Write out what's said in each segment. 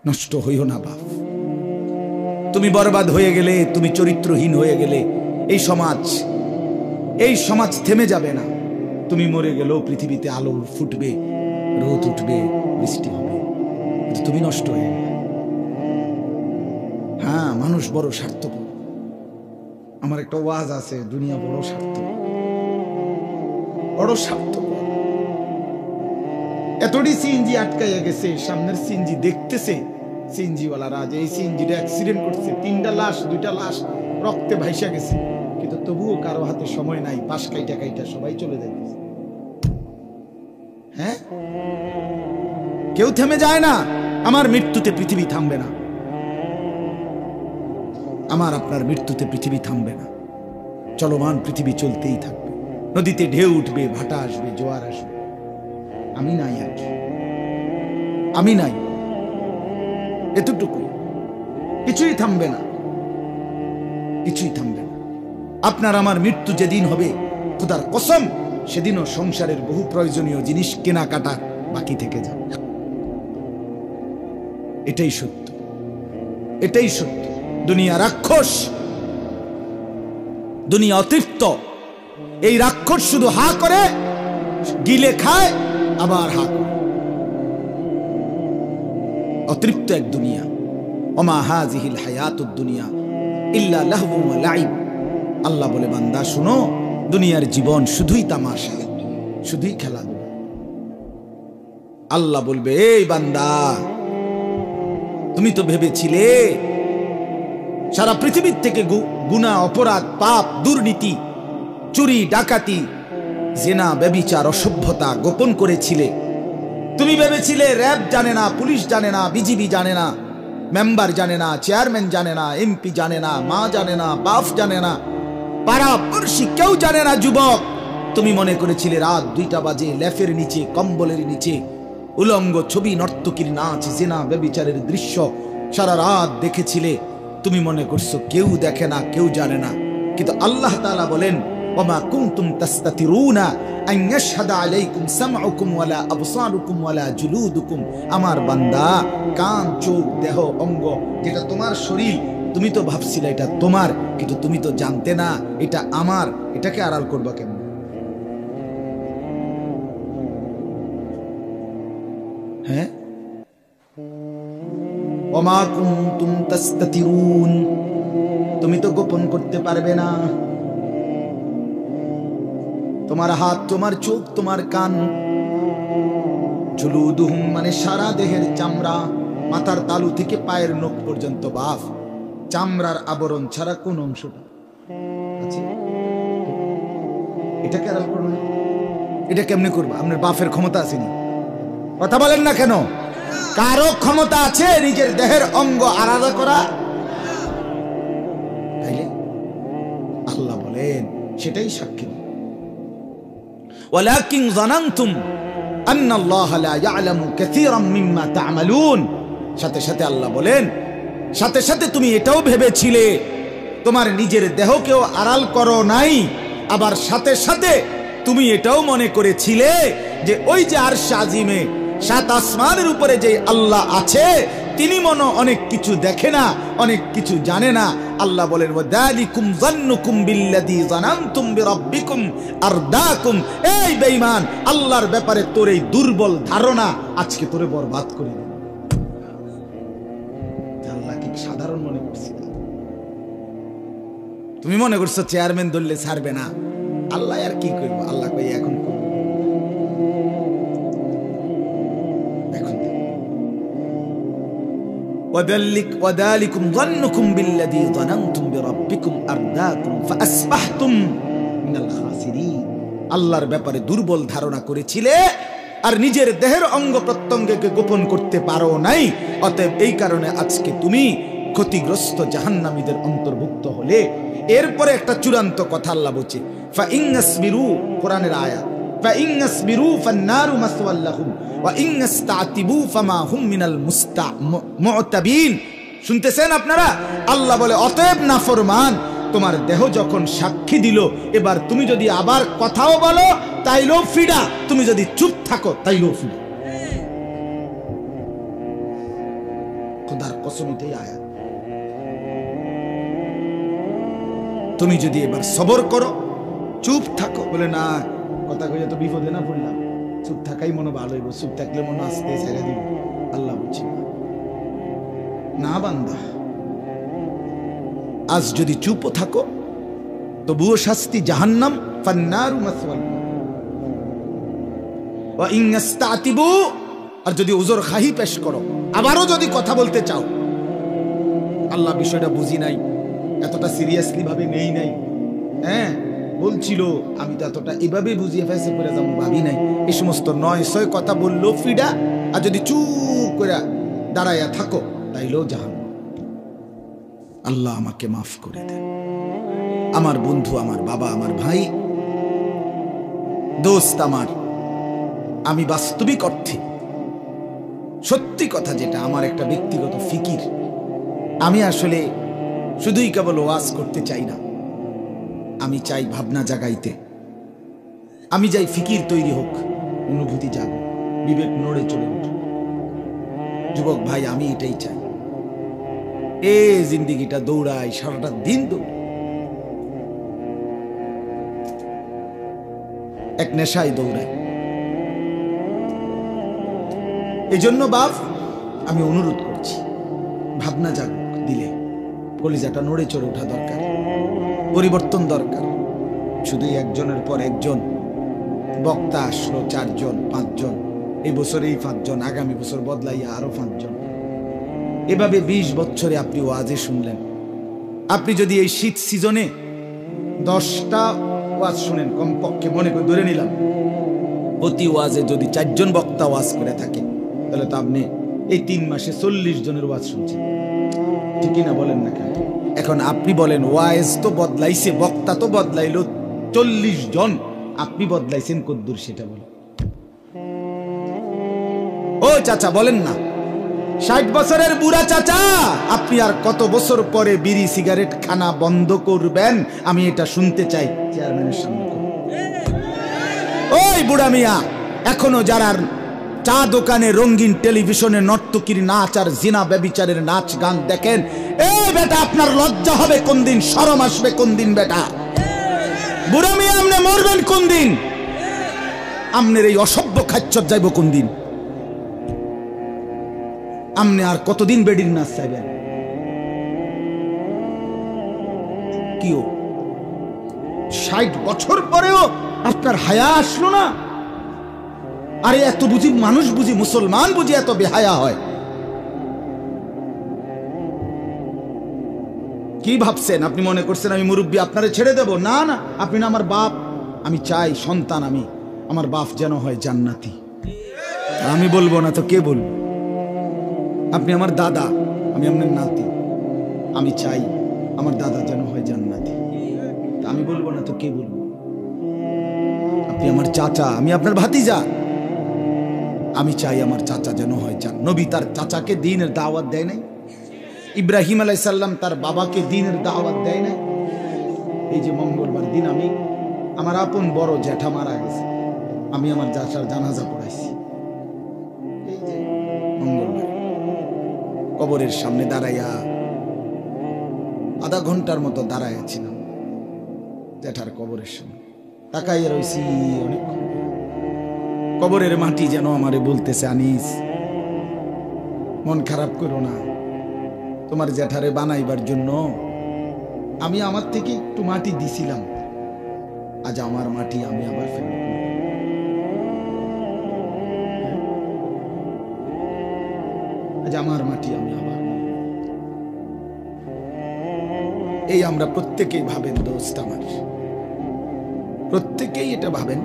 নষ্ট হইও না বাপ। তুমি বরবাদ হয়ে গেলে, তুমি চরিত্রহীন হয়ে গেলে এই সমাজ থেমে যাবে না। তুমি মরে গেলেও পৃথিবীতে আলো ফুটবে, রোদ উঠবে, বৃষ্টি হবে, কিন্তু তুমি নষ্ট হয়ে গেলে। হ্যাঁ, মানুষ বড় স্বার্থপর। আমার একটা ওয়াজ আছে, দুনিয়া বড় স্বার্থপর, বড় স্বার্থপর। এতটি সিএনজি আটকাইয়া গেছে, সামনের সিএনজি দেখতেছে সিএনজিওয়ালারা যে এই সিএনজিটা অ্যাক্সিডেন্ট করছে, 3টা লাশ 2টা লাশ রক্তে ভাইসা গেছে, কিন্তু তবুও কারো হাতে সময় নাই, পাশ কাইটা কাইটা সবাই চলে যাইতেছে। হ্যাঁ, কেউ থেমে যায় না। আমার মৃত্যুতে পৃথিবী থামবে না, আমার আপনার মৃত্যুতে পৃথিবী থামবে না। চলমান পৃথিবী চলতেই থাকবে। নদীতে ঢেউ উঠবে, ভাটা আসবে, জোয়ার আসবে, আমি নাই, আর আমি নাই, এতটুকু। কিছুই থামবে না, কিছুই থামবে না। আপনার আমার মৃত্যু যেদিন হবে, খোদার কসম, সেদিনও সংসারের বহু প্রয়োজনীয় জিনিস কেনাকাটা বাকি থেকে যাবে। এটাই সত্য, এটাই সত্য। দুনিয়া রাক্ষস, দুনিয়া অতৃপ্ত। এই রাক্ষস শুধু হা করে, গিলে খায়, আবার হা করে। অতৃপ্ত এক দুনিয়া। ওমা হাযিহিল হায়াতুদ দুনিয়া ইল্লা লাহবুন ওয়া লাইব। আল্লাহ বলে, বান্দা শুনো, দুনিয়ার জীবন শুধুই তামাশা, শুধুই খেলাধুলা। আল্লাহ বলবে, এই বান্দা, তুমি তো ভেবেছিলে সারা পৃথিবীর থেকে গুনাহ, অপরাধ, পাপ, দুর্নীতি, চুরি, ডাকাতি, জিনা, ব্যভিচার, অসভ্যতা গোপন করেছিলে। তুমি ভেবেছিলে র‍্যাব জানে না, পুলিশ জানে না, বিজিবি জানে না, মেম্বার জানে না, চেয়ারম্যান জানে না, এমপি জানে না, মা জানে না, বাপ জানে না, পাড়া পড়শি কেউ জানে না। যুবক, তুমি মনে করেছিলে রাত 2টা বাজে লেফের নিচে, কম্বলের নিচে উলঙ্গ ছবি, নর্তকীর নাচ, জিনা, ব্যভিচারের দৃশ্য সারা রাত দেখেছিলে। তুমি মনে করছো কেউ দেখে না, কেউ জানে না, কিন্তু আল্লাহ তাআলা বলেন, ওমা কুনতুম তাস্তাতিরুনা আন ইয়াশহাদা আলাইকুম সামউকুম ওয়ালা আবসারুকুম ওয়ালা জুলুদুকুম। আমার বান্দা, কান, চোখ, দেহ, অঙ্গ, যেটা তোমার শরীর, তুমি তো ভাবছিলে এটা তোমার, কিন্তু তুমি তো জানতে না এটা আমার। এটাকে আড়াল করবা কেমন? হ্যাঁ, ওমা কুনতুম তাস্তাতিরুন, তুমি তো গোপন করতে পারবে না। তোমার হাত, তোমার চোখ, তোমার কান, জুলুদুহুম মানে সারা দেহের চামড়া, মাথার তালু থেকে পায়ের নখ পর্যন্ত বাফ, চামড়ার আবরণ ছাড়া কোন অংশটা আছে? এটাকে আড়াল করবে না। এটা কেমনে করবা? আপনার বাফের ক্ষমতা আসেনি? কথা বলেন না কেন? কারো ক্ষমতা আছে নিজের দেহের অঙ্গ আলাদা করা? তাইলে আল্লাহ বলেন, সেটাই সাক্ষী। ওয়ালাকিন যানানতুম আন্নাল্লাহা লা ইয়ালামু কাসীরাম মিম্মা তা'মালুন। সাথে সাথে আল্লাহ বলেন, সাথে সাথে তুমি এটাও ভেবেছিলে, তোমার নিজের দেহকেও আড়াল করো নাই, আবার সাথে সাথে তুমি এটাও মনে করেছিলে যে ওই যে আরশ আজিমে 7 আসমানের উপরে যে আল্লাহ আছে, তিনি মনে অনেক কিছু দেখে না, অনেক কিছু জানে না। আল্লাহ বলেন, ওয়াদালিকুম যান্নুকুম বিল্লাযী যানানতুম বিরাব্বিকুম আরদাকুম। এই বেঈমান, আল্লাহর ব্যাপারে তোর এই দুর্বল ধারণা আজকে তোরে বরবাদ করে দিবে। আল্লাহ কি সাধারণ মনে করছিস? তুমি মনে করছো চেয়ারম্যান ধরলে ছাড়বে না। আল্লাহ আর কি করবো? আল্লাহ কই এখন وذلكم ظنكم بالذي ظننتم بربكم أرداكم فأصبحتم من الخاسرين। আল্লাহর ব্যাপারে দুর্বল ধারণা করেছিলে আর নিজের দেহের অঙ্গ প্রত্যঙ্গকে গোপন করতে পারো নাই, অতএব এই কারণে আজকে তুমি ক্ষতিগ্রস্ত জাহান্নামীদের অন্তর্ভুক্ত হলে। এরপরে একটা চূড়ান্ত কথা আল্লাহ বলছে, ফাইন্নাসবিরু, কোরআনের আয়াত, ফাইন্নাসবিরু ফান্নারু মাসওয়াল লাহুম ওয়া ইন্নাস্তাতিবু ফামা হুম মিনাল মুতাবিন। শুনতেছেন আপনারা? আল্লাহ বলে, অতএব নাফরমান, তোমার দেহ যখন সাক্ষী দিল, এবার তুমি যদি আবার কথাও বলো তাইলেও ফিডা, তুমি যদি চুপ থাকো তাইলেও ফিডা। খোদার কসম এটাই আয়াত। তুমি যদি এবার সবর করো, চুপ থাকো, বলে না কথা কইয়া তো বিপদে না পড়লাম, চুপ থাকাই মনে ভালো হইব, চুপ থাকলে মনে আস্তে ছেড়ে দিব, আল্লাহ বুঝি না বান্দা। আজ যদি চুপও থাকো তবুও শাস্তি জাহান্নাম, ফান্নারু মাসওয়াল। ওয়া ইন ইস্তাতিবু, আর যদি উযর খাহি পেশ করো, আবারও যদি কথা বলতে চাও, আল্লাহ বিষয়টা বুঝি নাই, এতটা সিরিয়াসলি ভাবে নেই নাই, হ্যাঁ বলছিল, আমি তো এতটা এভাবে বুঝিয়ে ফেসে করে যাবো ভাবি নাই, এই সমস্ত নয় ছয় কথা বললো ফিডা, আর যদি চুপ করে দাঁড়াইয়া থাকো তাইলেও জাহান্নাম। আল্লাহ আমাকে মাফ করে দেন। আমার বন্ধু, আমার বাবা, আমার ভাই, দোস্ত আমার, আমি বাস্তবিক অর্থে সত্যি কথা যেটা আমার একটা ব্যক্তিগত ফিকির, আমি আসলে শুধুই কেবল ওয়াজ করতে চাই না, আমি চাই ভাবনা জাগাইতে, আমি চাই ফিকির তৈরি হোক, অনুভূতি জাগুক, বিবেক নড়ে চলে উঠুক। যুবক ভাই, আমি এটাই চাই। এ জিন্দিগিটা দৌড়াই, সারাটা দিন দৌড়, এক নেশায় দৌড়াই। এই জন্য বাপ আমি অনুরোধ করছি, ভাবনা জাগুক দিলে, কলিজাটা নড়ে চড়ে ওঠা দরকার, পরিবর্তন দরকার। শুধুই একজনের পর একজন বক্তা আসলো, 4 জন 5 জন, এই বছরেই 5 জন, আগামী বছর বদলাইয়া আরো 5 জন, এভাবে 20 বছরে আপনি ওয়াজে শুনলেন। আপনি যদি এই শীত সিজনে 10টা ওয়াজ শুনেন, কমপক্ষে মনে করে ধরে নিলাম প্রতি ওয়াজে যদি 4 জন বক্তা ওয়াজ করে থাকে, তাহলে তো আপনি এই 3 মাসে 40 জনের ওয়াজ শুনছেন, ঠিকই না বলেন না কেন? এখন আপনি বলেন, ওয়াজ তো বদলাইছে, বক্তা তো বদলাইলো 40 জন, আপনি বদলাইছেন কদ্দুর সেটা বলেন। ও চাচা বলেন না, 60 বছরের বুড়া চাচা, আপনি আর কত বছর পরে বিড়ি সিগারেট খানা বন্ধ করবেন? আমি এটা শুনতে চাই চেয়ারম্যানের সামনে। ওই বুড়া মিয়া, এখনো যারা চা দোকানে, রঙিন টেলিভিশনে নর্তকীর নাচ আর জিনা ব্যভিচারের নাচ গান দেখেন, এই বেটা আপনার লজ্জা হবে কোন দিন, শরম আসবে কোন দিন? বেটা বুড়া মিয়া, আপনি মরবেন কোন দিন? আমনের এই অসভ্য খাচ্ছ যাইব কোন দিন? আমনে আর কতদিন বেডির নাচ চাইবেন? কিও 60 বছর পরেও আপনার হায়া আসলো না? আরে এত বুঝি মানুষ, বুঝি মুসলমান, বুঝি এত বেহায়া হয়? কি ভাবছেন? আপনি মনে করছেন আমি মুরব্বী, আপনারে ছেড়ে দেব? না না, আপনি না আমার বাপ। আমি চাই সন্তান, আমি আমার বাপ যেন হয় জান্নাতি। আমি বলবো না তো কে বলবো? আপনি আমার দাদা, আমি আপনার নাতি, আমি চাই আমার দাদা যেন হয় জান্নাতি। আমি বলবো না তো কে বলবো? আপনি আমার চাচা, আমি আপনার ভাতিজা, আমি চাই আমার চাচা যেন হয় জান্নাতি। নবী তার চাচাকে দ্বীনের দাওয়াত দেয় নাই? ইব্রাহিম আলাইহিস সালাম তার বাবাকে দ্বীনের দাওয়াত দেয় নাই? এই যে মঙ্গলবার দিন আমি, আমার আপন বড় জ্যাঠা মারা গেছে, আমি আমার জ্যাঠার জানাজা পড়াইছি। এই যে মঙ্গলবার কবরের সামনে দাঁড়াইয়া আধা ঘন্টার মতো দাঁড়াইয়া ছিলাম জ্যাঠার কবরের সামনে, তাকাইয়া রয়েছি অনেকক্ষণ। কবরের মাটি যেন আমারে বলতেছে, আনিস মন খারাপ করো না, তোমার জ্যাঠারে বানাইবার জন্য আমি আমার থেকে একটু মাটি দিছিলাম, আজ আমার মাটি আমি আবার ফেরত নেব। আজ আমার মাটি আমি আবার নেব। এই আমরা প্রত্যেকেই ভাবেন, দোস্ত আমার, প্রত্যেকেই এটা ভাবেন।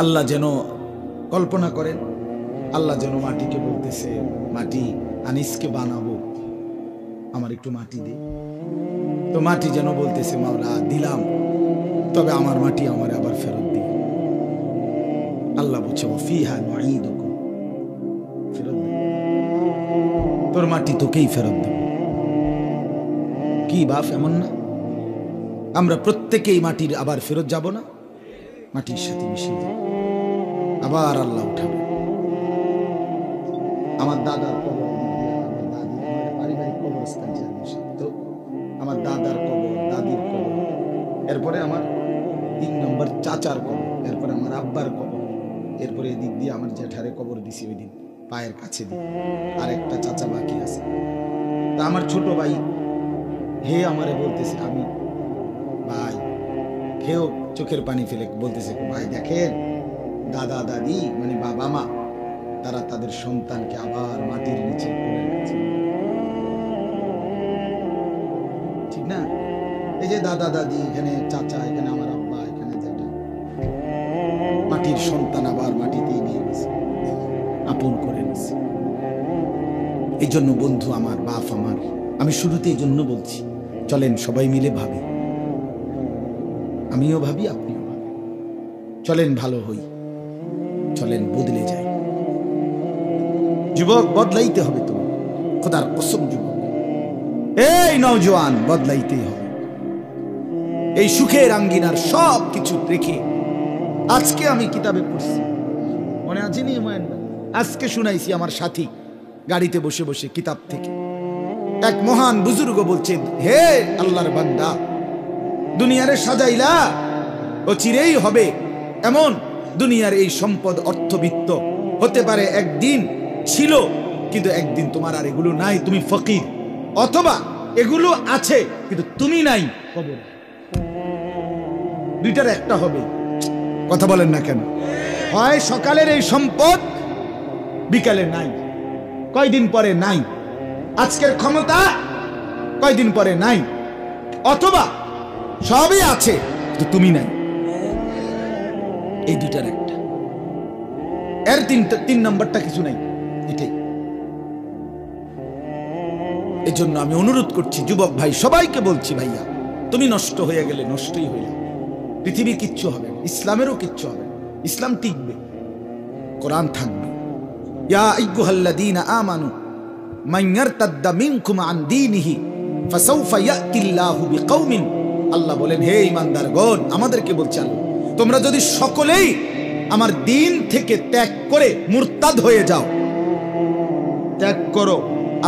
আল্লাহ যেন কল্পনা করেন, আল্লাহ যেন মাটিকে বলতেছে, মাটি আনিসকে বানাবো, আমার একটু মাটি দে। তো মাটি যেন বলতেছে, মাওলা দিলাম, তবে আমার মাটি আমার আবার ফেরত দিই। আল্লাহ বলছে, ফিহা নুঈদুকুম, ফেরত দে, তোর মাটি তোকেই ফেরত দেব। কি বাপ, এমন না? আমরা প্রত্যেকেই মাটির আবার ফেরত যাব না? মাটির সাথে মিশিয়ে যাব, আবার আল্লাহ উঠাবে। আমার দাদার কবর কবরস্থান বসে। তো আমার দাদার কবর, দাদির কবর, এরপরে আমার 3 নম্বর চাচার কবর, এরপরে আমার আব্বার কবর, এরপরে এদিক দিয়ে আমার জেঠারে কবর দিছি ওই দিন পায়ের কাছে দিয়ে, আর একটা চাচা বাকি আছে। তা আমার ছোট ভাই হে আমারে বলতেছে, আমি ভাই খেয়েও চোখের পানি ফেলে বলতেছে, ভাই দেখেন দাদা দাদি মানে বাবা মা তারা তাদের সন্তানকে আবার মাটির নিচে করে রেখেছে, ঠিক না? এই যে দাদা দাদি, এখানে চাচা, এখানে আমার আব্বা, এখানে যেটা মাটির সন্তান আবার মাটিতেই নিয়ে গেছে, আপন করে নিছে। এই জন্য বন্ধু আমার, বাপ আমার, আমি শুরুতে এই জন্য বলছি, চলেন সবাই মিলে ভাবি, আমিও ভাবি আপনিও ভাবি, চলেন ভালো হই, চলেন বদলে যাই। যুবক বদলাইতে হবে, তো খোদার কসম যুবক, এই নওজোয়ান বদলাইতেই হবে। এই সুখের আঙ্গিনার সব কিছু রেখে, আজকে আমি কিতাবে পড়ছি, মনে আছে নি ময়ন? আজকে শুনাইছি আমার সাথী গাড়িতে বসে বসে কিতাব থেকে, এক মহান বুজুর্গ বলছে, হে আল্লাহর বান্দা, দুনিয়ারে সাজাইলা ও চিরেই হবে এমন, দুনিয়ার এই সম্পদ অর্থবিত্ত হতে পারে একদিন ছিল, কিন্তু একদিন তোমার আর এগুলো নাই, তুমি ফকির, অথবা এগুলো আছে কিন্তু তুমি নাই, কবর। দুইটার একটা হবে, কথা বলেন না কেন? হয় সকালের এই সম্পদ বিকালে নাই, কয়দিন পরে নাই, আজকের ক্ষমতা কয়দিন পরে নাই, অথবা সবই আছে কিন্তু তুমি নাই। এই দুইটার একটা, এর তিন নম্বরটা কিছু নাই, এটাই। এই জন্য আমি অনুরোধ করছি যুবক ভাই, সবাইকে বলছি, ভাইয়া তুমি নষ্ট হয়ে গেলে নষ্টই হইল, পৃথিবীর কিচ্ছু হবে না, ইসলামেরও কিচ্ছু হবে না, ইসলাম টিকবে, কোরআন থাকবে। ইয়া আইয়ুহাল্লাযীনা আমানু মান ইয়ারতাদ্দা মিনকুম আন দীনিহি ফাসাউফা ইয়াতিল্লাহু বিকওমিন, আল্লাহ বলেন, হে ঈমানদারগণ, আমাদেরকে বলছে আল্লাহ, তোমরা যদি সকলেই আমার দিন থেকে ত্যাগ করে মুরতাদ হয়ে যাও, ত্যাগ করো,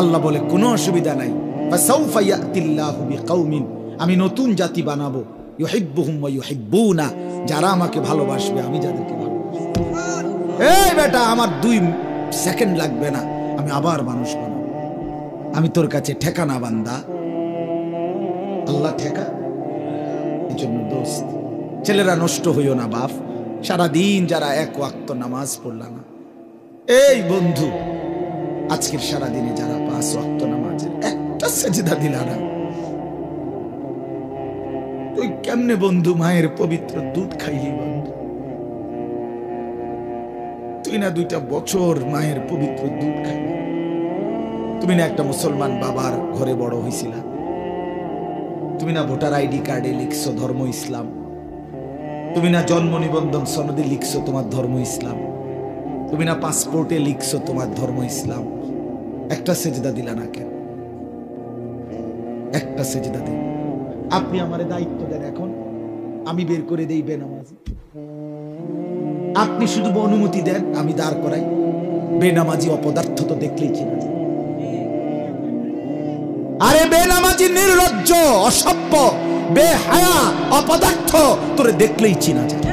আল্লাহ বলে কোনো অসুবিধা নাই, ফাসাউফা ইয়াতিল্লাহু বিকওমিন, আমি নতুন জাতি বানাবো, ইউহিব্বুহুম ওয়া ইউহিব্বুনা, যারা আমাকে ভালোবাসবে, আমি যাদেরকে ভালোবাসি। এই বেটা, আমার 2 সেকেন্ড লাগবে না, আমি আবার মানুষ বানাবো। আমি তোর কাছে ঠেকা না বান্দা, আল্লাহ ঠেকা। এই জন্য দোস্ত, ছেলেরা নষ্ট হইও না বাপ, সারাদিন যারা 1 ওয়াক্ত নামাজ পড়লা না, এই বন্ধু আজকের সারাদিনে যারা 5 ওয়াক্ত নামাজের একটা সেজদা দিলা না, তুই কেমনে বন্ধু মায়ের পবিত্র দুধ খাইলি? বন্ধু তুই না 2টা বছর মায়ের পবিত্র দুধ খাইলি, তুমি না একটা মুসলমান বাবার ঘরে বড় হইছিলা, তুমি না ভোটার আইডি কার্ডে লিখছো ধর্ম ইসলাম, তুমি না জন্ম নিবন্ধন সনদে লিখছো তোমার ধর্ম ইসলাম, তুমি না পাসপোর্টে লিখছো তোমার ধর্ম ইসলাম, একটা সেজদা দিলা না কেন? একটা সেজদা দিন। আপনি আমারে দায়িত্ব দেন, এখন আমি বের করে দেই বেনামাজি, আপনি শুধু অনুমতি দেন, আমি দাঁড় করাই। বেনামাজি অপদার্থ তো দেখলেই চিনা যায়। আরে বেনামাজি নির্লজ্জ, অসভ্য, বেহায়া, অপদার্থ তোরে দেখলেই চিনা যায়।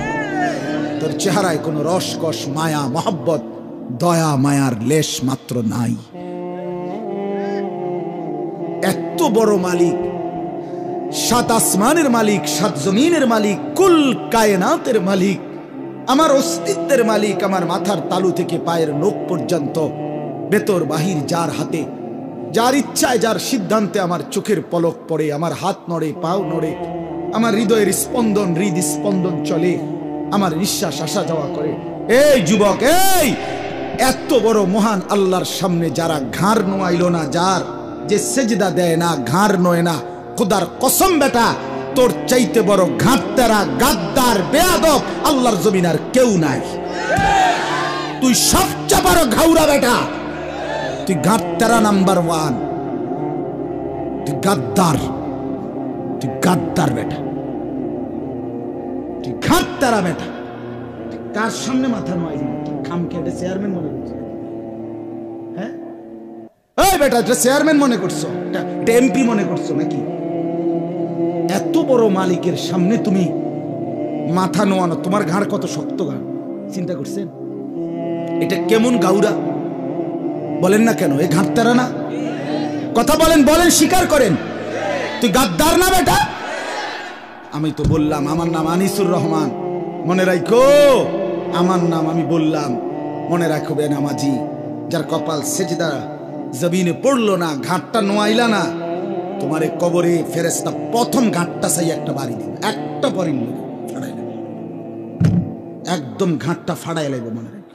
তোর চেহারায় কোনো রসকস, মায়া, মহব্বত, দয়া মায়ার লেশ মাত্র নাই। এত বড় মালিক, 7 আসমানের মালিক, 7 জমিনের মালিক, কুল কায়নাতের মালিক, আমার অস্তিত্বের মালিক, আমার মাথার তালু থেকে পায়ের নখ পর্যন্ত ভেতর বাহির যার হাতে, যার ইচ্ছায়, যার সিদ্ধান্তে আমার চোখের পলক পড়ে, আমার হাত নড়ে, পাও নড়ে, আমার হৃদয়ের স্পন্দন, হৃদস্পন্দন চলে, আমার নিঃশ্বাস আসা যাওয়া করে। এই যুবক, এই এত বড় মহান আল্লাহর সামনে যারা ঘাড় নোয়াইল না, যার যে সেজদা দেয় না, ঘাড় নোয় না, খোদার কসম বেটা, তোর চাইতে বড় ঘাটতারা, গাদ্দার, বেয়াদব আল্লাহর জমিন আর কেউ নাই। তুই সবচেয়ে বড় ঘাউরা বেটা, তুই ঘাটতারা নাম্বার 1, তুই গাদ্দার, তুই গাদ্দার বেটা, তুই ঘাটতারা বেটা। কার সামনে মাথা নয়, খামকে একটা চেয়ারম্যান মনে করছে? হ্যাঁ, এই বেটা, এটা চেয়ারম্যান মনে করছো, এটা এমপি মনে করছো নাকি? এত বড় মালিকের সামনে তুমি মাথা নোয়ানো, তোমার ঘাড় কত শক্ত ঘাড়, চিন্তা করছেন? এটা কেমন গাউরা বলেন না কেন? এই ঘাট তারা না? কথা বলেন, বলেন, স্বীকার করেন। তুই গাদ্দার না বেটা? আমি তো বললাম আমার নাম আনিসুর রহমান, মনে রাখো আমার নাম। আমি বললাম মনে রাখো বেনামাজি, যার কপাল সেজদা জমিনে পড়লো না, ঘাটটা নোয়াইলা না, তোমার এই কবরে ফেরেশতা প্রথম ঘাটটা চাই একটা বাড়ি দিবে, একটা পরিল ফাড়াই নেবে, একদম ঘাটটা ফাড়াই লাগবে, মনে রাখো।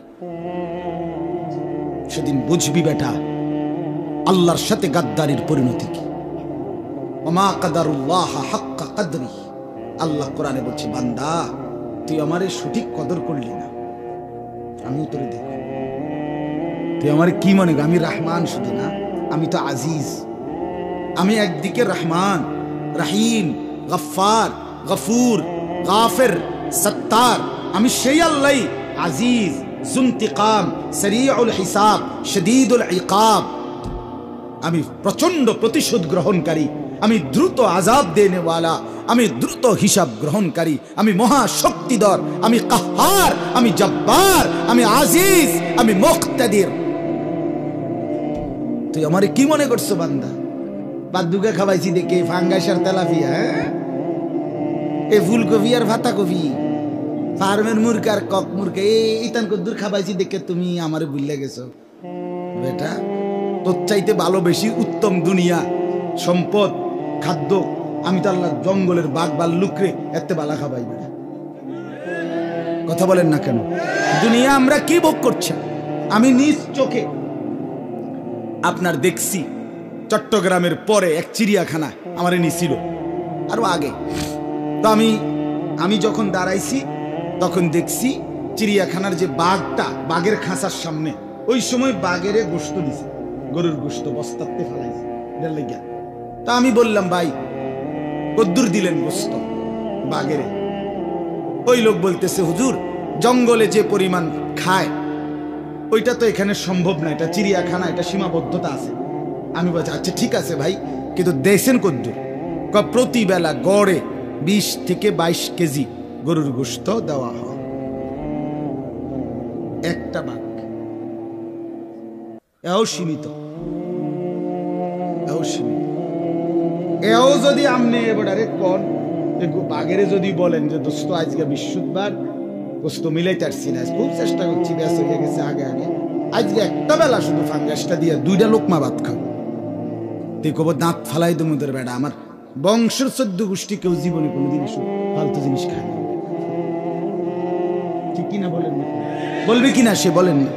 সেদিন বুঝবি বেটা আল্লাহর সাথে গাদ্দারির পরিণতি কি। ওমা কাদারুল্লাহ হাক্কা কদরি, আল্লাহ কোরআনে বলছে বান্দা তুই আমারে সঠিক কদর করলি না। আমিও তোরে দেখ, তুই আমারে কি মনে কর? আমি রহমান শুধু না, আমি তো আজিজ। আমি একদিকে রহমান, রহিম, গফফার, গফুর, গাফির, সত্তার। আমি সেই আল্লাহ আজিজ, যুনতিকাম, সরিউল হিসাব, শদীদুল ইকাব। আমি প্রচন্ড প্রতিশোধ গ্রহণকারী, আমি দ্রুত আযাব দেনেওয়ালা, আমি দ্রুত হিসাব গ্রহণকারী, আমি মহাশক্তিধর, আমি কাহ্হার, আমি জব্বার, আমি আজিজ, আমি মুক্তাদির। তুই আমারে কি মনে করছো বান্দা? বাদুকে খাওয়াইছি দেখে ফাঙ্গাস আর তেলাপিয়া, এ ফুলকপি আর পাতাকপি, ফার্মের মুরগা আর কক মুরগা, এই তান কদ্দুর খাওয়াইছি দেখে তুমি আমারে ভুলে গেছো। বেটা তোর চাইতে ভালো বেশি উত্তম দুনিয়া, সম্পদ, খাদ্য আমি তো আল্লাহ জঙ্গলের বাঘ ভাল্লুকরে এত বালা খাবাই। বেটা কথা বলেন না কেন? দুনিয়া আমরা কি ভোগ করছি? আমি নিজ চোখে আপনার দেখছি চট্টগ্রামের পরে এক চিড়িয়াখানা আমার নিছিল আরো আগে। তো আমি যখন দাঁড়াইছি তখন দেখছি চিড়িয়াখানার যে বাঘটা, বাঘের খাঁচার সামনে, ওই সময় বাঘের গোশত দিছে, গরুর গোশত বস্তাতে ফেলাইছে, এটার লেগিয়া। তা আমি বললাম ভাই কদ্দুর দিলেন গোশত বাঘের? ওই লোক বলতেছে হুজুর জঙ্গলে যে পরিমাণ খায় ওইটা তো এখানে সম্ভব না, এটা চিড়িয়াখানা, এটা সীমাবদ্ধতা আছে। আমি বলছি আচ্ছা ঠিক আছে ভাই, কিন্তু দেখছেন কদ্দুর? প্রতি বেলা গড়ে 20 থেকে 22 কেজি গরুর গোশত দেওয়া হয় একটা বাঘ। এও সীমিত, এও সীমিত। এও যদি আপনি এবারে কোন বাঘেরে যদি বলেন যে দোস্ত আজকে বৃহস্পতিবার গোশত মিলাইতে পারছি না, খুব চেষ্টা করছি, ব্যাস হয়ে গেছে আগে আগে, আজকে একটা বেলা শুধু ফাঙ্গাসটা দিয়ে 2টা লোকমা ভাত খাবো, তুই কব দাঁত ফালাই দমুদের বেড়া। আমার বংশের 14 গোষ্ঠী কেউ জীবনে কোনোদিন ফালতু জিনিস খায় না। ঠিক কিনা বলেন? বলবে কিনা সে? বলেন না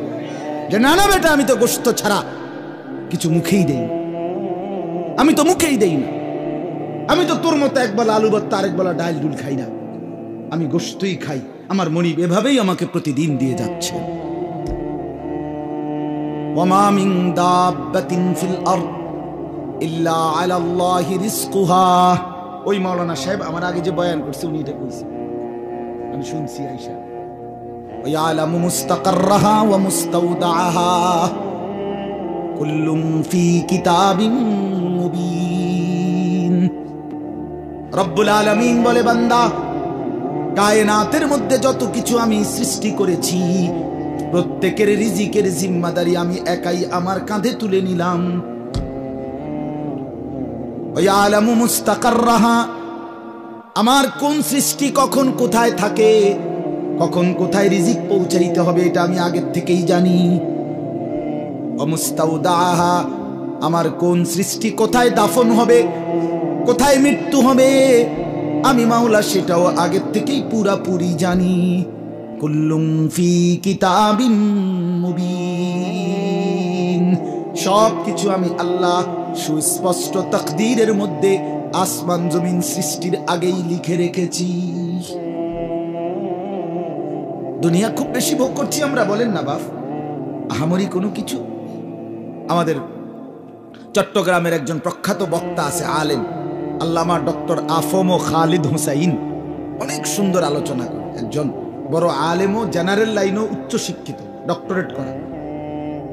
যে না না বেটা আমি তো গোশত ছাড়া কিছু মুখেই দেই, আমি তো মুখেই দেই না, আমি তো তোর মতো একবেলা আলু ভর্তা আরেক বেলা ডাল ডুল খাই না, আমি গোশতই খাই। আমার মনিব এভাবেই আমাকে প্রতিদিন দিয়ে যাচ্ছে। ওয়ামা মিন দাব্বাতিন ফিল আরদ ইল্লা আলাল্লাহি রিজকুহা। ওই মাওলানা সাহেব আমার আগে যে বয়ান করছে উনি এটা কইছে, আমি শুনছি আয়েশা। ওয়ায়ালামু মুস্তাকাররাহা ওয়া মুস্তাওদাআহা কুল্লুম ফি কিতাবিন মুবিন। রব্বুল আলামিন বলে বান্দা কায়নাতের মধ্যে যত কিছু আমি সৃষ্টি করেছি প্রত্যেকের রিজিকের জিম্মাদারি আমি একাই আমার কাঁধে তুলে নিলাম। ওয়ায়ালামু মুস্তাকাররাহা, আমার কোন সৃষ্টি কখন কোথায় থাকে, কখন কোথায় রিজিক পৌঁছাইতে হবে এটা আমি আগের থেকেই জানি। ওয়া মুস্তাওদাআহা, আমার কোন সৃষ্টি কোথায় দাফন হবে, কোথায় মৃত্যু হবে আমি মাওলা সেটাও আগের থেকেই পুরাপুরি জানি। কুল্লুম ফি কিতাবিন মুবিন, সব কিছু আমি আল্লাহ সুস্পষ্ট তাকদীরের মধ্যে আসমান জমিন সৃষ্টির আগেই লিখে রেখেছি। দুনিয়া খুব বেশি ভোগ করছি আমরা, বলেন না বাপ? আহামরি কোনো কিছু। আমাদের চট্টগ্রামের একজন প্রখ্যাত বক্তা আছে, আলেম, আল্লামা ডক্টর আফম খালিদ হুসাইন, অনেক সুন্দর আলোচনা করে। একজন বড় আলেমও, জেনারেল লাইনও উচ্চ শিক্ষিত, ডক্টরেট করা।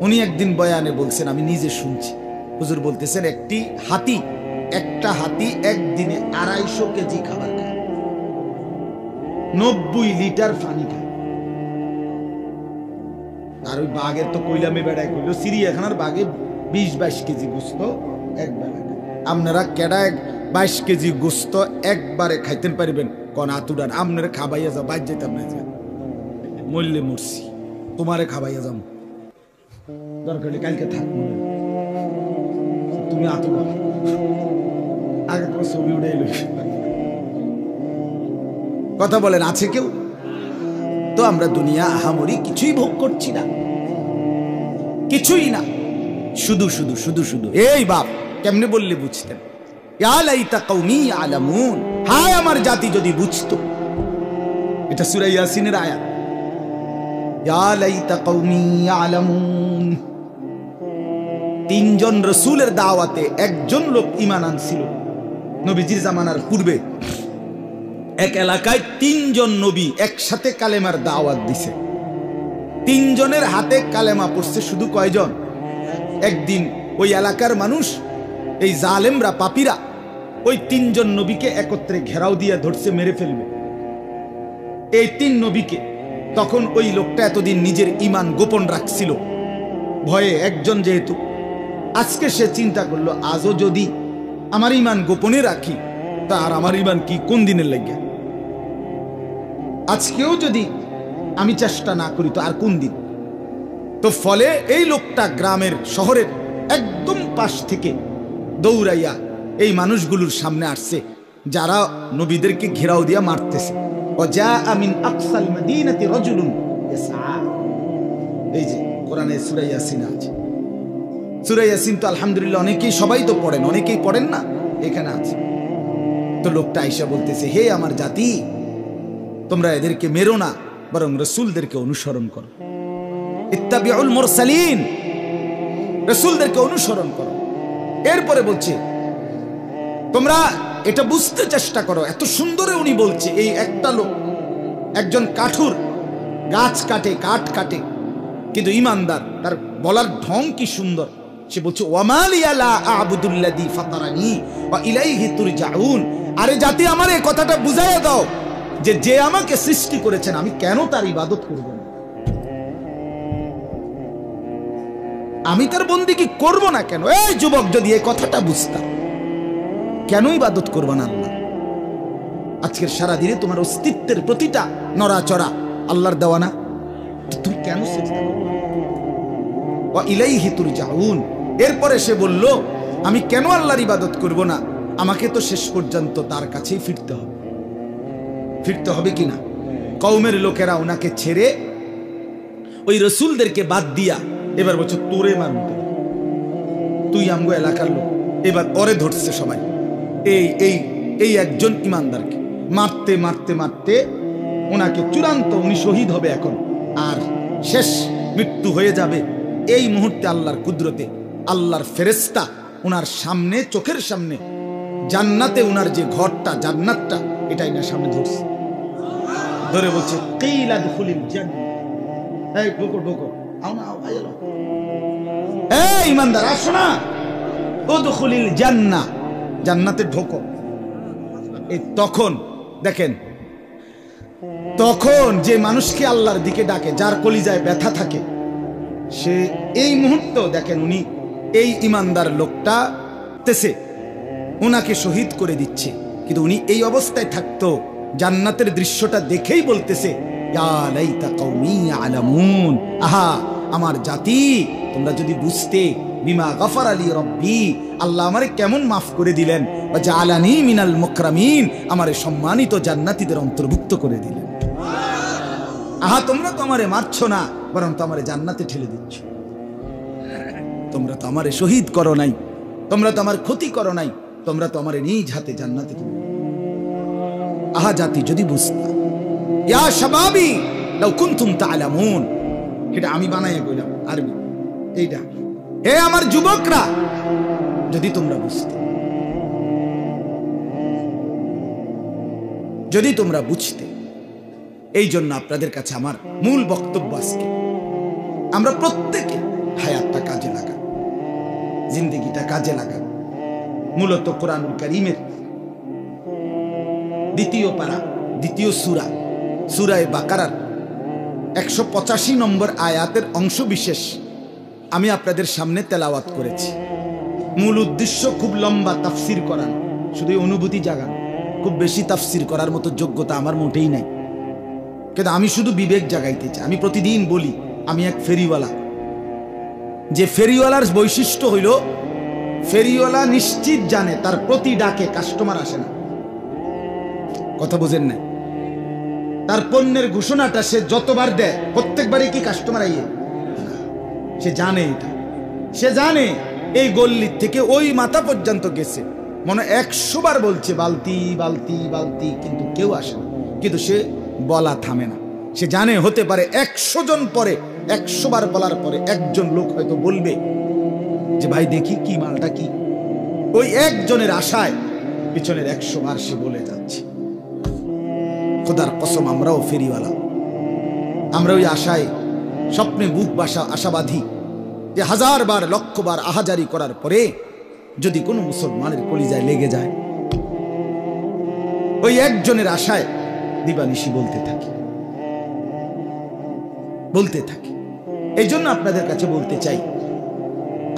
উনি একদিন বয়ানে বলছেন, আমি নিজে শুনছি, হুজুর বলতেছেন একটা হাতি একদিনে 250 কেজি খাবার খায়, 90 লিটার পানি খায়। আর ওই বাঘের তো কইলামে বেড়ায় কইল, চিড়িয়াখানার বাঘে 20-22 কেজি গোস্ত একবারে। আপনারা কেডা 22 কেজি গোস্ত একবারে খাইতেন পারবেন? কোন আতুডান আপনারা খাবাইয়া যাও, বাইর যেতাম না, মরলে মরছি, তোমারে খাবাইয়া যাম, দরকার কালকে থাক, তুমি আতুডা আগে তোমার ছবি উঠে এলো। কথা বলেন, আছে কেউ? তো আমরা দুনিয়া আহামরি কিছুই ভোগ করছি না, কিছুই না, শুধু শুধু শুধু শুধু। এই বাপ কেমনে বললে বুঝতেন? ইয়া লাইতা কওমি ইয়ালামুন, হায় আমার জাতি যদি বুঝতো। এটা সূরা ইয়াসিনের আয়াত। ইয়া লাইতা কওমি ইয়ালামুন। 3 জন রাসূলের দাওয়াতে একজন লোক ঈমান আনছিল নবীজির জামানার পূর্বে। এক এলাকায় 3 জন নবী একসাথে কালেমার দাওয়াত দিছে। 3 জনের হাতে কালেমা পড়ছে শুধু কয়জন? একদিন ওই এলাকার মানুষ, এই জালেমরা, পাপীরা ওই 3 জন নবীকে একত্রে ঘেরাও দিয়ে ধরছে, মেরে ফেলবে এই 3 নবীকে। তখন ওই লোকটা এতদিন নিজের ঈমান গোপন রাখছিল ভয়ে, একজন যেহেতু। আজকে সে চিন্তা করলো, আজও যদি আমার ঈমান গোপনে রাখি, তা আর আমার ঈমান কি কোন দিনের লাগে? আজকেও যদি আমি চেষ্টা না করি, তো আর কোন দিন? তো ফলে এই লোকটা গ্রামের, শহরের একদম পাশ থেকে দৌড়াইয়া এই মানুষগুলোর সামনে আসছে যারা নবীদেরকে ঘেরাও দিয়া মারতেছে। ওয়াজা মিন আকসাল মদিনাতি রাজুলুন ইয়াসআ। এই যে কোরআনে সূরা ইয়াসিন আছে। সূরা ইয়াসিন তো আলহামদুলিল্লাহ অনেকেই, সবাই তো পড়েন, অনেকেই পড়েন না, এখানে আছে। তো লোকটা আইসা বলতেছে, হে আমার জাতি, তোমরা এদেরকে মেরো না, বরং রাসূলদেরকে অনুসরণ করো। ইত্তাবিউল মুরসালিন, রাসূলদেরকে অনুসরণ করো। এরপরে বলছে, তোমরা এটা বুঝতে চেষ্টা করো। এত সুন্দরে উনি বলছে, এই একটা লোক, একজন কাঠুর, গাছ কাটে, কাঠ কাটে, কিন্তু ঈমানদার, তার বলার ঢং কি সুন্দর। সে বলছে, ওয়ামালিয়া লা আ'বুদুল্লাযী ফাতারানি ওয়া ইলাইহি তুরজাউন। আরে জাতি, আমার এই কথাটা বুঝাইয়া দাও যে যে আমাকে সৃষ্টি করেছেন, আমি কেন তার ইবাদত করব না? আমি তার বন্দেগী করব না কেন? এই যুবক, যদি এই কথাটা বুঝতাম, কেন ইবাদত করবা না আল্লাহ? আজকের সারা দিনে তোমার অস্তিত্বের প্রতিটা নড়াচড়া আল্লাহর দেওয়া না, তুমি কেন সিজদা করবে? ওয়া ইলাইহি তুরজাউন। এরপরে সে বলল, আমি কেন আল্লাহর ইবাদত করব না? আমাকে তো শেষ পর্যন্ত তার কাছেই ফিরতে হবে। ফিরতে হবে কিনা? কওমের লোকেরা ওনাকে ছেড়ে ওই রাসূলদেরকে বাদ দিয়া এবার বলছে, তোরে মারব, তুই আমগো এলাকার লোক। এবার ওরে ধরছে সবাই, এই একজন ইমানদারকে মারতে মারতে মারতে ওনাকে চূড়ান্ত, উনি শহীদ হবে এখন, আর শেষ মৃত্যু হয়ে যাবে। এই মুহূর্তে আল্লাহর কুদরতে আল্লাহর ফেরেশতা ওনার সামনে, চোখের সামনে জান্নাতে, ওনার যে ঘরটা, জান্নাতটা, এটাই না সামনে ধরছে, ধরে বলছে, কিলা দুখুলিল জান্নাহ। এই ঢোকো ঢোকো, আও না, আইলো, এই ইমানদার আসো না, উদখুলিল জান্নাহ, জান্নাতে ঢোকো। এই তখন দেখেন, তখন যে মানুষকে আল্লাহর দিকে ডাকে, যার কলিজায় ব্যথা থাকে, সে এই মুহূর্তে দেখেন, উনি এই ইমানদার লোকটা তেসে ওনাকে শহীদ করে দিচ্ছে, কিন্তু উনি এই অবস্থায় থাকতো, জান্নাতের দৃশ্যটা দেখেই বলতেছে, ইয়া লাইতা কওমি ইয়ালামুন। আহা আমার জাতি, তোমরা যদি বুঝতে, বিমা গাফারা লি রব্বি, আল্লাহ আমারে কেমন মাফ করে দিলেন, ওয়া জাআলানি মিনাল মুকরামিন, আমারে সম্মানিত জান্নাতীদের অন্তর্ভুক্ত করে দিলেন। আহা তোমরা তো আমারে মারছো না, বরং তো আমারে জান্নাতে ঠেলে দিচ্ছ। তোমরা তো আমারে শহীদ করো নাই, তোমরা তো আমার ক্ষতি করো নাই, তোমরা তো আমারে নিজ হাতে জান্নাতে তুলে। আহা জাতি, যদি বুঝতা। ইয়া শাবাবি লাউ কুনতুম তা'লামুন, এটা আমি বানাইয়া কইলাম আরবি, এইটা, হে আমার যুবকরা, যদি তোমরা বুঝতে, যদি তোমরা বুঝতে। এই জন্য আপনাদের কাছে আমার মূল বক্তব্য আজকে, আমরা প্রত্যেকে হায়াত জিন্দেগিটা কাজে লাগান। মূলত কোরআনুল কারীমের দ্বিতীয় পারা, দ্বিতীয় সূরা, সূরায়ে বাকারার 185 নম্বর আয়াতের অংশ বিশেষ আমি আপনাদের সামনে তেলাওয়াত করেছি। মূল উদ্দেশ্য খুব লম্বা তাফসির করানো, শুধু অনুভূতি জাগানো। খুব বেশি তাফসির করার মতো যোগ্যতা আমার মোটেই নাই, কিন্তু আমি শুধু বিবেক জাগাইতে চাই। আমি প্রতিদিন বলি আমি এক ফেরিওয়ালা। যে ফেরিওয়ালার বৈশিষ্ট্য হইল, ফেরিওয়ালা নিশ্চিত জানে তার প্রতি ডাকে কাস্টমার আসে না। কথা বোঝেন না? তার পণ্যের ঘোষণাটা সে যতবার দেয় প্রত্যেকবারই কি কাস্টমার আইয়ে? সে জানে এটা, সে জানে এই গল্লির থেকে ওই মাথা পর্যন্ত গেছে, মনে 100 বার বলছে বালতি বালতি বালতি, কিন্তু কেউ আসে না। কিন্তু সে বলা থামে না। সে জানে হতে পারে 100 জন পরে, 100 বার বলার পরে একজন লোক হয়তো বলবে যে ভাই দেখি কি মালটা কি। ওই একজনের আশায় পিছনের 100 বার সে বলে যাচ্ছে। খোদার কসম আমরাও ফেরিওয়ালা, আমরা ওই আশায় স্বপ্নে বুক বাসা আশাবাদী যে 1000 বার 1,00,000 বার আহাজারি করার পরে যদি কোনো মুসলমানের কলিজায় লেগে যায়, ওই একজনের আশায় দিবানিশি বলতে থাকি। এই জন্য আপনাদের কাছে বলতে চাই,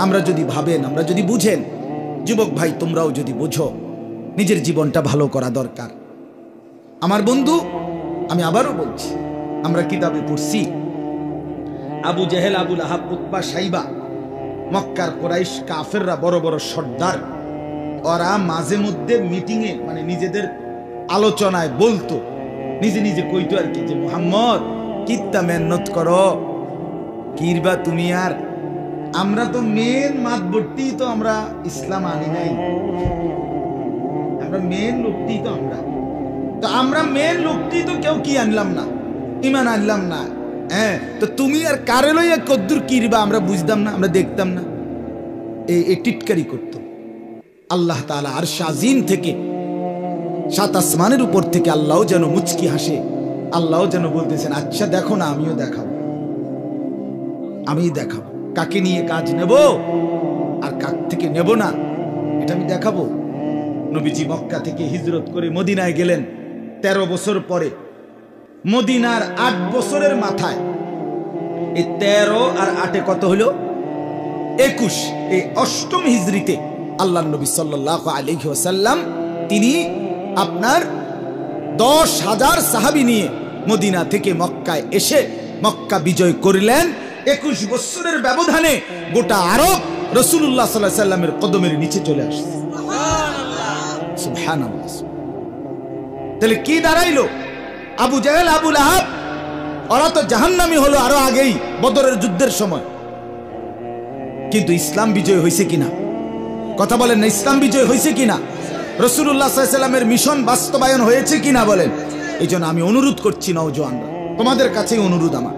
আমরা যদি ভাবেন, আমরা যদি বুঝেন, যুবক ভাই তোমরাও যদি বুঝো, নিজের জীবনটা ভালো করা দরকার। আমার বন্ধু, আমি আবারও বলছি, আমরা কিতাবে পড়ছি আবু জেহেল, আবু লাহাব, উতবা, সাইবা, মক্কার কুরাইশ কাফেররা, বড় বড় সর্দার, ওরা মাঝে মধ্যে মিটিংয়ে, মানে নিজেদের আলোচনায় বলতো, নিজে নিজে কইতো আর কি, যে মুহাম্মদ কিত্তা মেহনত করো, কিরবা তুমি, আর আমরা তো মেন মাতবর্তি তো আমরা ইসলাম আনি নাই, আমরা মেন লোকটি তো আমরা মেন লোকটি তো কেউ কি আনলাম না, ইমান আনলাম না। হ্যাঁ, তো তুমি আর কারে লইয়া কদ্দুর কিরবা আমরা বুঝতাম না, আমরা দেখতাম না। এই টিটকারি করতো। আল্লাহ তাআলা আরশ আজিম থেকে, 7 আসমানের উপর থেকে আল্লাহও যেন মুচকি হাসে, আল্লাহও যেন বলতেছেন আচ্ছা দেখো না, আমিও দেখাবো, আমি দেখাবো কাকে নিয়ে কাজ নেব আর কাক থেকে নেব না, এটা আমি দেখাবো। নবীজি মক্কা থেকে হিজরত করে মদিনায় গেলেন 13 বছর পরে। মদিনার 8 বছরের মাথায়, এই 13 আর 8 কত হলো? 21। এই 8ম হিজরিতে আল্লাহ নবী সাল্লাল্লাহু আলাইহি ওয়াসাল্লাম তিনি আপনার 10,000 সাহাবী নিয়ে মদিনা থেকে মক্কায় এসে মক্কা বিজয় করলেন। 21 বছরের ব্যবধানে গোটা আরব রাসূলুল্লাহ সাল্লাল্লাহু আলাইহি ওয়াসাল্লামের কদমের নিচে চলে আসছে। সুবহানাল্লাহ, সুবহানাল্লাহ। তাহলে কি দাঁড়াইলো? আবু জেহেল, আবু লাহাব, ওরা তো জাহান্নামী হলো আরো আগেই, বদরের যুদ্ধের সময়। কিন্তু ইসলাম বিজয় হয়েছে কিনা? কথা বলেন না, ইসলাম বিজয় হয়েছে কিনা? রাসূলুল্লাহ সাল্লাল্লাহু আলাইহি ওয়াসাল্লামের মিশন বাস্তবায়ন হয়েছে কিনা বলেন? এই জন্য আমি অনুরোধ করছি নওজোয়ানরা, তোমাদের কাছেই অনুরোধ আমার,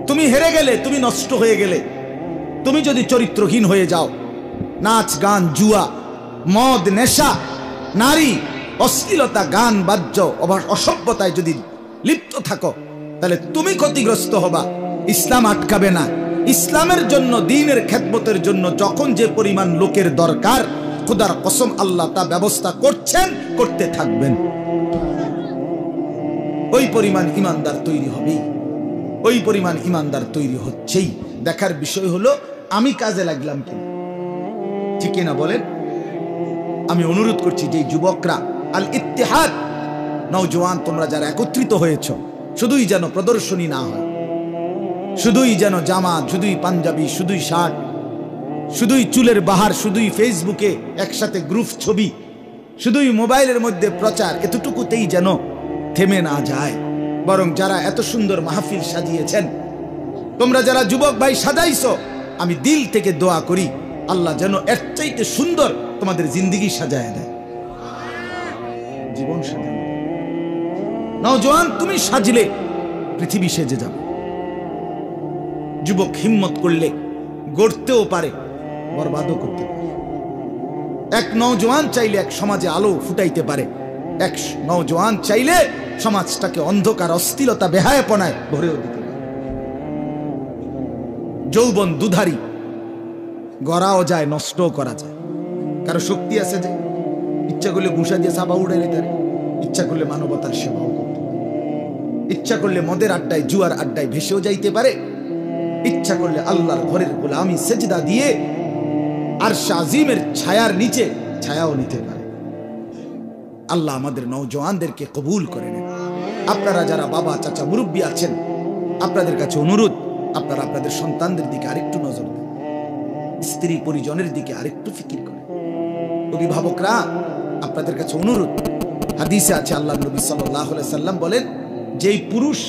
তুমি হেরে গেলে, তুমি নষ্ট হয়ে গেলে, তুমি যদি চরিত্রহীন হয়ে যাও, নাচ গান, জুয়া, মদ, নেশা, নারী, অশ্লীলতা, গান বাদ্য, অসভ্যতায় যদি লিপ্ত থাকো, তাহলে তুমি ক্ষতিগ্রস্ত হবা। ইসলাম আটকাবে না। ইসলামের জন্য, দ্বীনের খেদমতের জন্য যখন যে পরিমাণ লোকের দরকার, খোদার কসম আল্লাহ তা ব্যবস্থা করছেন, করতে থাকবেন। ওই পরিমাণ ইমানদার তৈরি হবেই, ওই পরিমাণ ইমানদার তৈরি হচ্ছেই। দেখার বিষয় হলো আমি কাজে লাগলাম কিনা, ঠিক কিনা বলেন? আমি অনুরোধ করছি যে যুবকরা, আল ইত্তেহাদ, নওজোয়ান তোমরা যারা একত্রিত হয়েছ, শুধুই যেন প্রদর্শনী না হয়, শুধুই যেন জামাত, শুধুই পাঞ্জাবি, শুধুই শার্ট, শুধুই চুলের বাহার, শুধুই ফেসবুকে একসাথে গ্রুপ ছবি, শুধুই মোবাইলের মধ্যে প্রচার, এতটুকুতেই যেন থেমে না যায়। বরং যারা এত সুন্দর মাহফিল সাজিয়েছেন, তোমরা যারা যুবক ভাই সাজাইছো, আমি দিল থেকে দোয়া করি আল্লাহ যেন এর চাইতে সুন্দর তোমাদের জিন্দেগি সাজায় দেয়, জীবন সাজায়। নওজোয়ান তুমি সাজলে পৃথিবী সেজে যাবে। যুবক হিম্মত করলে গড়তেও পারে, বরবাদও করতে পারে। এক নওজোয়ান চাইলে এক সমাজে আলো ফুটাইতে পারে, এক নওজোয়ান চাইলে সমাজটাকে অন্ধকার, অস্থিরতা, বেহায়াপনায় ভরেও দিতে পারে। যৌবন দুধারী, গড়াও যায়, নষ্টও করা যায়। কারো শক্তি আছে যে ইচ্ছা করলে ঘুষা দিয়ে সাবা উড়ে নিতে পারে, ইচ্ছা করলে মানবতার সেবাও করতে পারে, ইচ্ছা করলে মদের আড্ডায় জুয়ার আড্ডায় ভেসেও যাইতে পারে, ইচ্ছা করলে আল্লাহর ঘরের গোলামি সেজদা দিয়ে আরশ আজিমের ছায়ার নিচে ছায়াও নিতে পারে। আল্লাহ আমাদের নওজওয়ানদেরকে কবুল করে নেন। আপনারা যারা বাবা চাচা মুরব্বী আছেন, আপনাদের কাছে অনুরোধ, আপনারা আপনাদের সন্তানদের দিকে আরেকটু নজর দেন, স্ত্রী পরিজনের দিকে আরেকটু ফিকির করেন। অভিভাবকরা আপনাদের কাছে অনুরোধ, হাদিসে আছে আল্লাহ নবী সাল্লাল্লাহু আলাইহি সাল্লাম বলেন, যেই পুরুষ,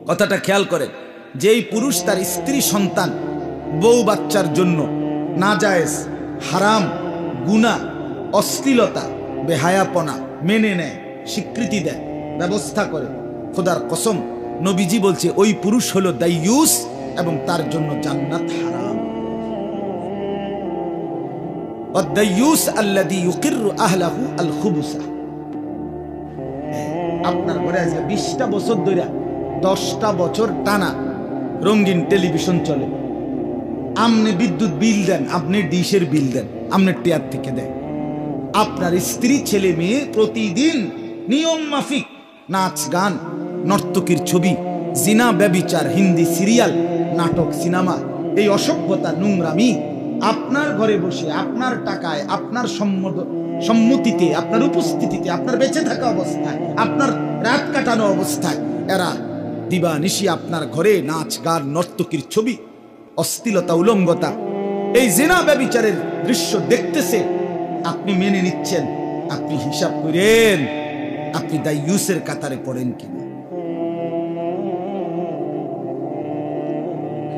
কথাটা খেয়াল করেন, যেই পুরুষ তার স্ত্রী সন্তান বউ বাচ্চার জন্য নাজায়েজ, হারাম, গুনাহ, অশ্লীলতা, বেহায়াপনা মেনে নেয়, স্বীকৃতি দেয়, ব্যবস্থা করে, খোদার কসম নবীজি বলছে ওই পুরুষ হলো দাইয়ুস এবং তার জন্য জান্নাত হারাম। ওয়াদ-দাইয়ুস আল্লাযী ইউকিররু আহলাহু আল-খুবুসা। আপনার ঘরে আজকে 20টা বছর ধরে 10টা বছর টানা রঙিন টেলিভিশন চলে, আপনি বিদ্যুৎ বিল দেন, আপনি ডিশের বিল দেন, আপনি টেয়ার থেকে দেন, আপনার স্ত্রী ছেলে মেয়ে প্রতিদিন নিয়ম মাফিক নাচ গান, নর্তকীর ছবি, জিনা ব্যভিচার, হিন্দি সিরিয়াল, নাটক, সিনেমা, এই অসভ্যতা, নোংরামি আপনার ঘরে বসে আপনার টাকায়, আপনার সম্মতিতে, আপনার উপস্থিতিতে, আপনার বেঁচে থাকা অবস্থায়, আপনার রাত কাটানো অবস্থায় এরা দিবানিশি আপনার ঘরে নাচ গান, নর্তকীর ছবি, অশ্লীলতা, উলঙ্গতা, এই জিনা ব্যভিচারের দৃশ্য দেখতেছে, আপনি মেনে নিচ্ছেন। আপনি হিসাব করেন আপনি দাইয়ুসের কাতারে পড়েন কিনা।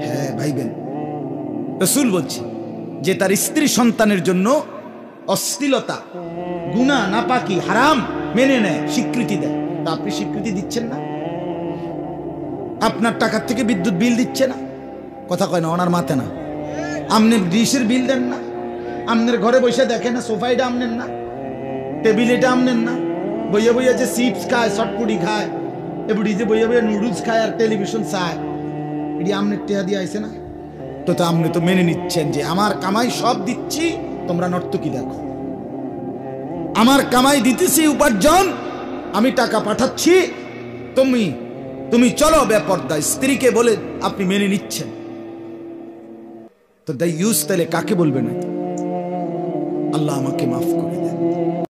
হ্যাঁ ভাইবেন, রাসূল বলছে যে তার স্ত্রী সন্তানের জন্য অশ্লীলতা, গুনাহ, নাপাকি, হারাম মেনে নেয়, স্বীকৃতি দেয়, তা আপনি স্বীকৃতি দিচ্ছেন না। আপনার টাকার থেকে বিদ্যুৎ বিল দিচ্ছে না, কথা কয় না, ওনার মাথা না। আপনি ডিশের বিল দেন না, আপনার ঘরে বসে দেখেন না, সোফাইটা আমনেন না, টেবিলেটা আমনেন না, বইয়ে বইয়ে যে চিপস খায়, চটপুটি খায়, এবারে যে বইয়ে বইয়ে নুডলস খায় আর টেলিভিশন চায়, এটি আমনের টেহা দিয়ে আইছে না। তো আপনি তো মেনে নিচ্ছেন যে আমার কামাই সব দিচ্ছি, তোমরা নর্তকী দেখো, আমার কামাই দিতেছি, উপার্জন, আমি টাকা পাঠাচ্ছি, তুমি চলো বেপর্দা, স্ত্রীকে বলে আপনি মেনে নিচ্ছেন। তো দাইয়ুস তাহলে কাকে বলবেন? আল্লাহ আমাকে মাফ করে দেন।